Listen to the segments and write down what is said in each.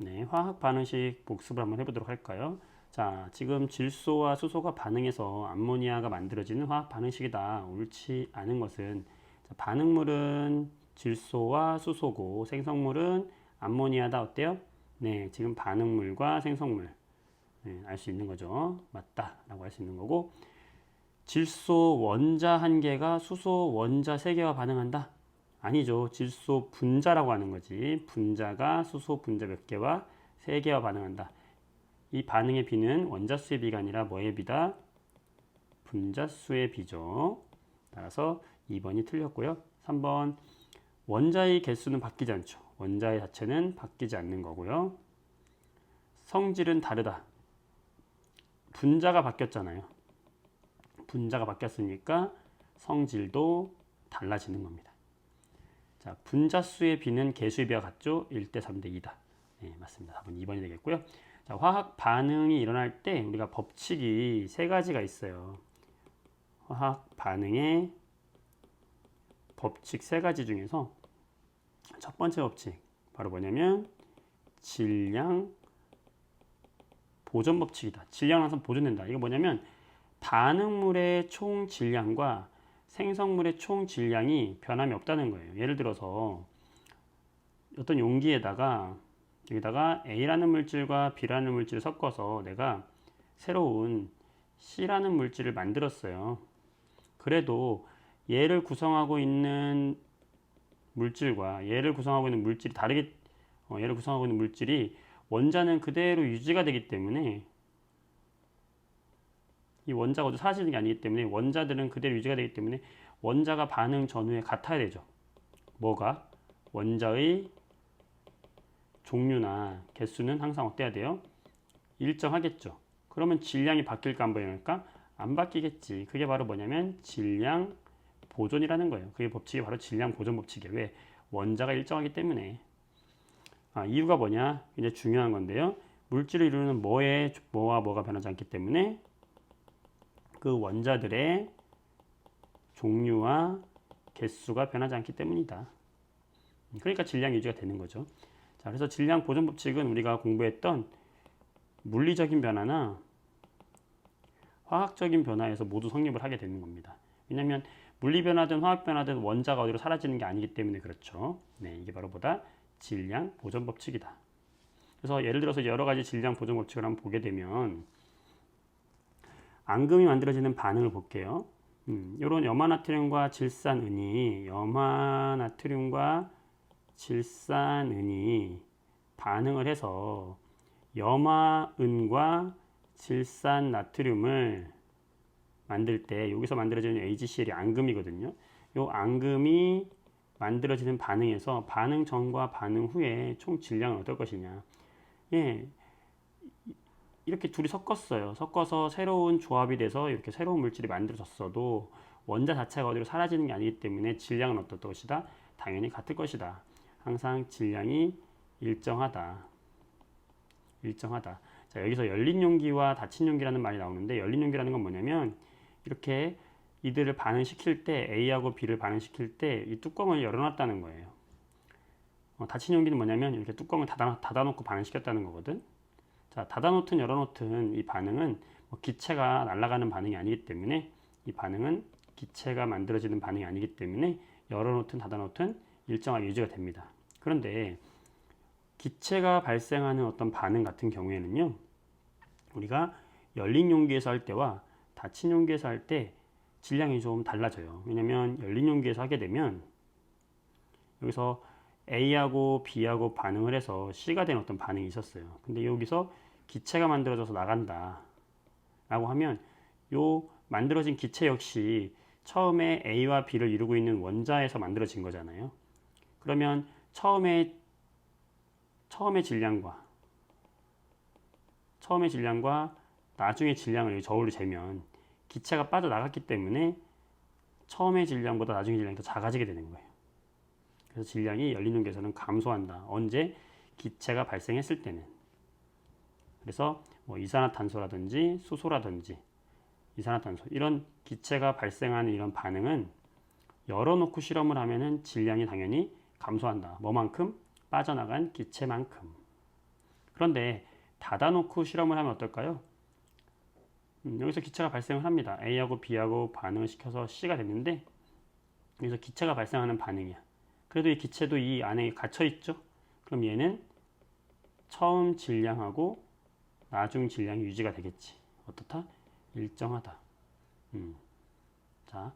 네, 화학 반응식 복습을 한번 해보도록 할까요? 자, 지금 질소와 수소가 반응해서 암모니아가 만들어지는 화학 반응식이다. 옳지 않은 것은 자, 반응물은 질소와 수소고 생성물은 암모니아다. 어때요? 네, 지금 반응물과 생성물 네, 알 수 있는 거죠. 맞다 라고 할 수 있는 거고 질소 원자 한 개가 수소 원자 세 개와 반응한다? 아니죠. 질소 분자라고 하는 거지. 분자가 수소 분자 몇 개와 세 개와 반응한다. 이 반응의 비는 원자수의 비가 아니라 뭐의 비다? 분자수의 비죠. 따라서 2번이 틀렸고요. 3번 원자의 개수는 바뀌지 않죠. 원자의 자체는 바뀌지 않는 거고요. 성질은 다르다. 분자가 바뀌었잖아요. 분자가 바뀌었으니까 성질도 달라지는 겁니다. 자, 분자수의 비는 개수의 비와 같죠? 1대 3대 2다. 네, 맞습니다. 4번 2번이 되겠고요. 자, 화학 반응이 일어날 때 우리가 법칙이 세 가지가 있어요. 화학 반응의 법칙 세 가지 중에서 첫 번째 법칙 바로 뭐냐면 질량 보존 법칙이다. 질량은 항상 보존된다. 이거 뭐냐면 반응물의 총 질량과 생성물의 총 질량이 변함이 없다는 거예요. 예를 들어서 어떤 용기에다가 여기다가 A라는 물질과 B라는 물질을 섞어서 내가 새로운 C라는 물질을 만들었어요. 그래도 얘를 구성하고 있는 물질과 얘를 구성하고 있는 물질이 다르게 얘를 구성하고 있는 물질이 원자는 그대로 유지가 되기 때문에 이 원자가 사라지는 게 아니기 때문에 원자들은 그대로 유지가 되기 때문에 원자가 반응 전후에 같아야 되죠. 뭐가? 원자의 종류나 개수는 항상 어때야 돼요? 일정하겠죠. 그러면 질량이 바뀔까 안 바뀔까? 안 바뀌겠지. 그게 바로 뭐냐면 질량 보존이라는 거예요. 그게 법칙이 바로 질량 보존 법칙이에요. 왜? 원자가 일정하기 때문에. 이유가 뭐냐? 이제 중요한 건데요. 물질을 이루는 뭐와 뭐가 변하지 않기 때문에 그 원자들의 종류와 개수가 변하지 않기 때문이다. 그러니까 질량 유지가 되는 거죠. 자, 그래서 질량 보존 법칙은 우리가 공부했던 물리적인 변화나 화학적인 변화에서 모두 성립을 하게 되는 겁니다. 왜냐하면 물리 변화든 화학 변화든 원자가 어디로 사라지는 게 아니기 때문에 그렇죠. 네, 이게 바로 보다 질량 보존 법칙이다. 그래서 예를 들어서 여러 가지 질량 보존 법칙을 한번 보게 되면 앙금이 만들어지는 반응을 볼게요. 이런 염화나트륨과 질산은이 반응을 해서 염화은과 질산나트륨을 만들 때 여기서 만들어지는 AgCl이 앙금이거든요. 이 앙금이 만들어지는 반응에서 반응 전과 반응 후에 총 질량은 어떨 것이냐. 예, 이렇게 둘이 섞었어요. 섞어서 새로운 조합이 돼서 이렇게 새로운 물질이 만들어졌어도 원자 자체가 어디로 사라지는 게 아니기 때문에 질량은 어떨 것이다? 당연히 같을 것이다. 항상 질량이 일정하다. 자, 여기서 열린 용기와 닫힌 용기라는 말이 나오는데 열린 용기라는 건 뭐냐면 이렇게 이들을 반응시킬 때 A하고 B를 반응시킬 때 이 뚜껑을 열어놨다는 거예요. 닫힌 용기는 뭐냐면 이렇게 뚜껑을 닫아놓고 반응시켰다는 거거든. 자, 닫아놓든 열어놓든 이 반응은 기체가 날아가는 반응이 아니기 때문에 이 반응은 기체가 만들어지는 반응이 아니기 때문에 열어놓든 닫아놓든 일정하게 유지가 됩니다. 그런데 기체가 발생하는 어떤 반응 같은 경우에는요, 우리가 열린 용기에서 할 때와 닫힌 용기에서 할 때 질량이 좀 달라져요. 왜냐면 열린 용기에서 하게 되면 여기서 A하고 B하고 반응을 해서 C가 된 어떤 반응이 있었어요. 근데 여기서 기체가 만들어져서 나간다 라고 하면 요 만들어진 기체 역시 처음에 A와 B를 이루고 있는 원자에서 만들어진 거잖아요. 그러면 처음에 질량과 나중에 질량을 저울로 재면 기체가 빠져나갔기 때문에 처음의 질량보다 나중의 질량이 더 작아지게 되는 거예요. 그래서 질량이 열린 용기에서는 감소한다. 언제? 기체가 발생했을 때는. 그래서 이산화탄소라든지 수소라든지 이산화탄소 이런 기체가 발생하는 이런 반응은 열어놓고 실험을 하면은 질량이 당연히 감소한다. 뭐만큼? 빠져나간 기체만큼. 그런데 닫아놓고 실험을 하면 어떨까요? 여기서 기체가 발생을 합니다. A하고 B하고 반응을 시켜서 C가 됐는데 여기서 기체가 발생하는 반응이야. 그래도 이 기체도 이 안에 갇혀 있죠. 그럼 얘는 처음 질량하고 나중 질량이 유지가 되겠지. 어떻다? 일정하다. 자,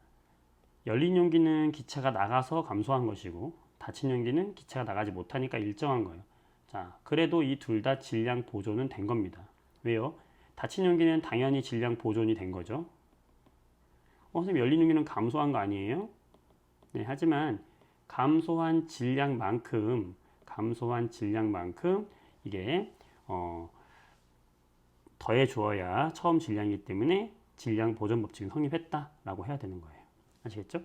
열린 용기는 기체가 나가서 감소한 것이고 닫힌 용기는 기체가 나가지 못하니까 일정한 거예요. 자, 그래도 이 둘 다 질량 보존은 된 겁니다. 왜요? 닫힌 용기는 당연히 질량 보존이 된 거죠. 선생님 열린 용기는 감소한 거 아니에요? 네, 하지만 감소한 질량만큼 이게 더해 주어야 처음 질량이기 때문에 질량 보존 법칙은 성립했다라고 해야 되는 거예요. 아시겠죠?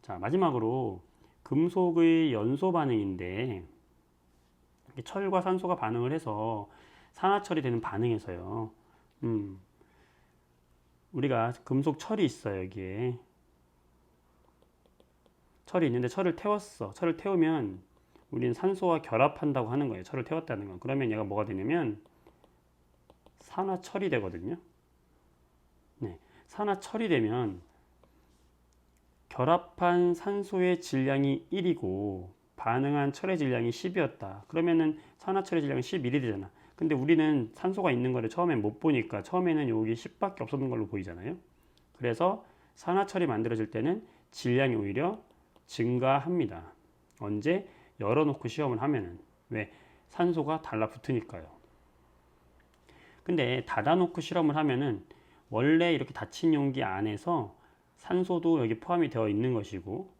자, 마지막으로 금속의 연소 반응인데 철과 산소가 반응을 해서 산화철이 되는 반응에서요. 우리가 금속 철이 있어요. 여기에 철이 있는데 철을 태웠어. 철을 태우면 우리는 산소와 결합한다고 하는 거예요. 철을 태웠다는 건. 그러면 얘가 뭐가 되냐면 산화철이 되거든요. 네, 산화철이 되면 결합한 산소의 질량이 1이고 반응한 철의 질량이 10이었다. 그러면은 산화철의 질량이 11이 되잖아. 근데 우리는 산소가 있는 거를 처음엔 못 보니까 처음에는 여기 10밖에 없었던 걸로 보이잖아요. 그래서 산화철이 만들어질 때는 질량이 오히려 증가합니다. 언제? 열어놓고 시험을 하면은. 왜? 산소가 달라붙으니까요. 근데 닫아놓고 실험을 하면은 원래 이렇게 닫힌 용기 안에서 산소도 여기 포함이 되어 있는 것이고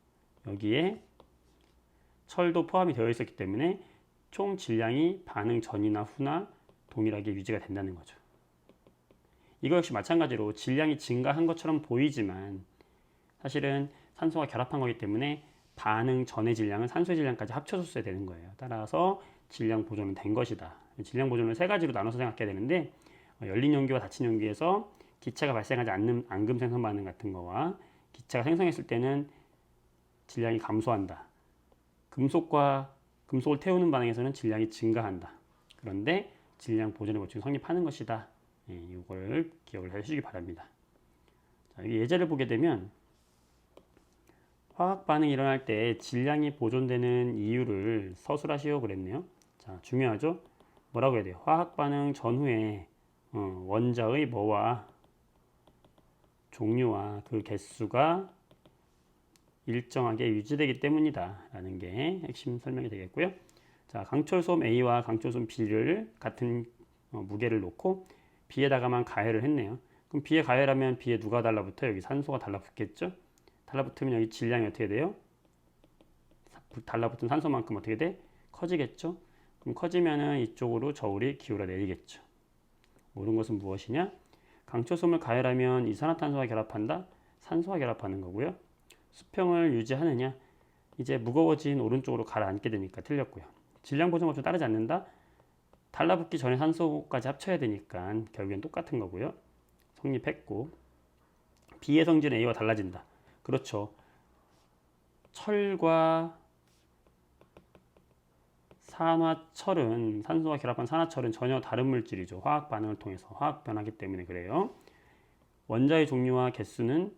여기에 철도 포함이 되어 있었기 때문에 총 질량이 반응 전이나 후나 동일하게 유지가 된다는 거죠. 이거 역시 마찬가지로 질량이 증가한 것처럼 보이지만 사실은 산소가 결합한 거기 때문에 반응 전의 질량은 산소의 질량까지 합쳐줬어야 되는 거예요. 따라서 질량 보존은 된 것이다. 질량 보존을 세 가지로 나눠서 생각해야 되는데 열린 용기와 닫힌 용기에서 기체가 발생하지 않는 앙금 생성 반응 같은 거와 기체가 생성했을 때는 질량이 감소한다. 금속을 태우는 반응에서는 질량이 증가한다. 그런데 질량 보존의 법칙이 성립하는 것이다. 이걸 기억을 해주시기 바랍니다. 자, 여기 예제를 보게 되면 화학 반응이 일어날 때 질량이 보존되는 이유를 서술하시오 그랬네요. 자, 중요하죠? 뭐라고 해야 돼요? 화학 반응 전후에 원자의 뭐와 종류와 그 개수가 일정하게 유지되기 때문이다 라는 게 핵심 설명이 되겠고요. 자, 강철솜 A와 강철솜 B를 같은 무게를 놓고 B에다가만 가해를 했네요. 그럼 B에 가해하면 B에 누가 달라붙어요? 여기 산소가 달라붙겠죠? 달라붙으면 여기 질량이 어떻게 돼요? 달라붙은 산소만큼 어떻게 돼? 커지겠죠? 그럼 커지면은 이쪽으로 저울이 기울어 내리겠죠. 옳은 것은 무엇이냐? 강철솜을 가열하면 이산화탄소와 결합한다? 산소와 결합하는 거고요. 수평을 유지하느냐? 이제 무거워진 오른쪽으로 가라앉게 되니까 틀렸고요. 질량 보존 법칙 따르지 않는다? 달라붙기 전에 산소까지 합쳐야 되니까 결국엔 똑같은 거고요. 성립했고 B의 성질은 A와 달라진다. 그렇죠. 철과 산화철은 산소와 결합한 산화철은 전혀 다른 물질이죠. 화학 반응을 통해서 화학 변하기 때문에 그래요. 원자의 종류와 개수는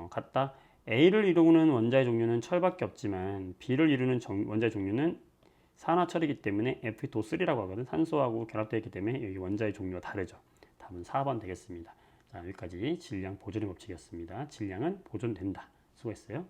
같다. A를 이루는 원자의 종류는 철밖에 없지만 B를 이루는 원자의 종류는 산화철이기 때문에 Fe2O3라고 하거든. 산소하고 결합되어 있기 때문에 여기 원자의 종류가 다르죠. 답은 4번 되겠습니다. 자, 여기까지 질량 보존의 법칙이었습니다. 질량은 보존된다. 수고했어요.